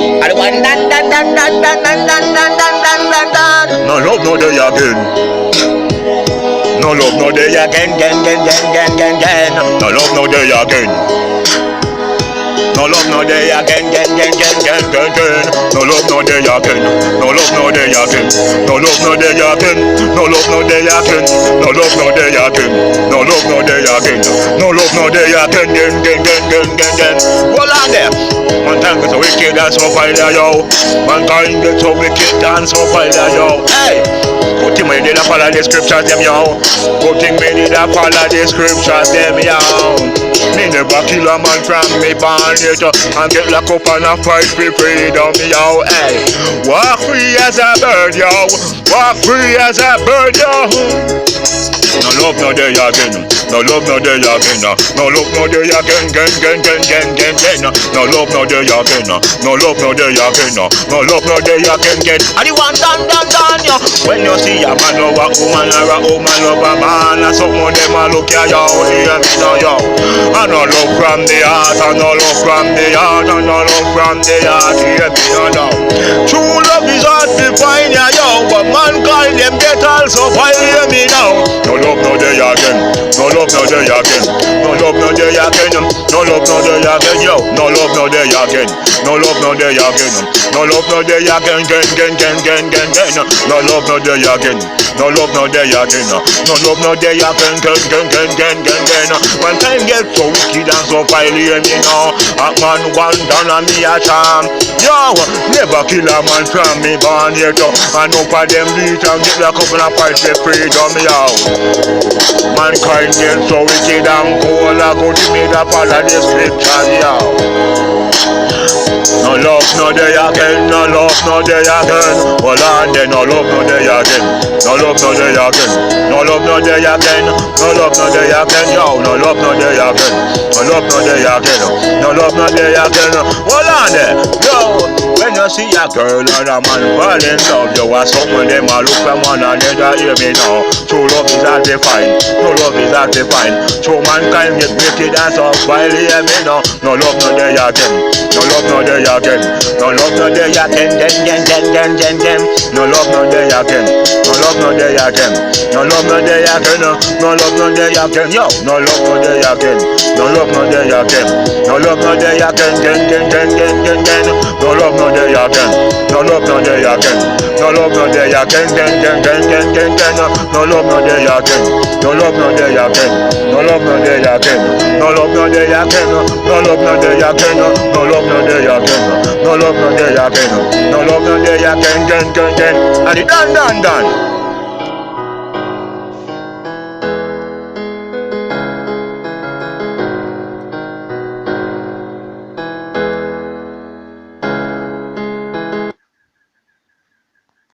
I the one dan. No love no day again. No love no day again, again. No love no day again. No love no day again, again. No love no day again. No love no day again. No love no day again. No love no day again. No love no day again. No love no day again. No love no day again. Hold on there. Mankind gets so wicked and so violent, yo. Mankind gets so wicked and so violent, yo. Hey. Good thing me need to follow the scriptures, them, yo. Good thing me need to follow the scriptures, them, yo. Me never kill a man from me born yet, and get locked up and a fight for freedom, yo. Hey, walk free as a bird, yo. Walk free as a bird, yo. No love no day again. No love no day again. No love no day again. No love no day again. No love no day again. No love no day again. And you want done, yo. When you see a man love a woman or a woman love a man, and some of them a look at you, hear me now, yo. And no love from the heart, and no love from the heart, and no love from the heart, hear me now. True love is hard to find, yo. But mankind them get also find, hear me now. No love no day again. No love no day again. No love no day again. No love no day again, yo. No love no day again. No love no day again. No love no day again. No love no day again. No love no day again. No love no day again. When time gets so wicked and so vile, hear me now. A man one down and me a charm. Yo, never kill a man from me born yet. And no for them beat and get a couple of fight for freedom, yo. Mankind get so wicked and cold, I go to me the follow the scriptures, yo. No love no day again, no love no day again. Hold on then, no love no day again. No love no day again. No love no day again. No love no day again, yo. No love no day again. No love no day again. No love no day again. Hold on then, yo. When you see a girl or a man fall in love, you are someone them a look from one another, hear me now. True love is hard to find. True love is hard to find. True mankind get wicked and so vile, hear me now. No love no day again. No love no day again. No love no day again. No love no day again. No love no day again. No love no day again. No love no day again. Yo, no love no day again. No love no day again. No love no day again. No love no day again. No love no day again. No love no day again. No love no day again. No love no day again. No love no day again. No love no day again. No love no day again. No love no day again. No love no day again. No love no day again. And it done.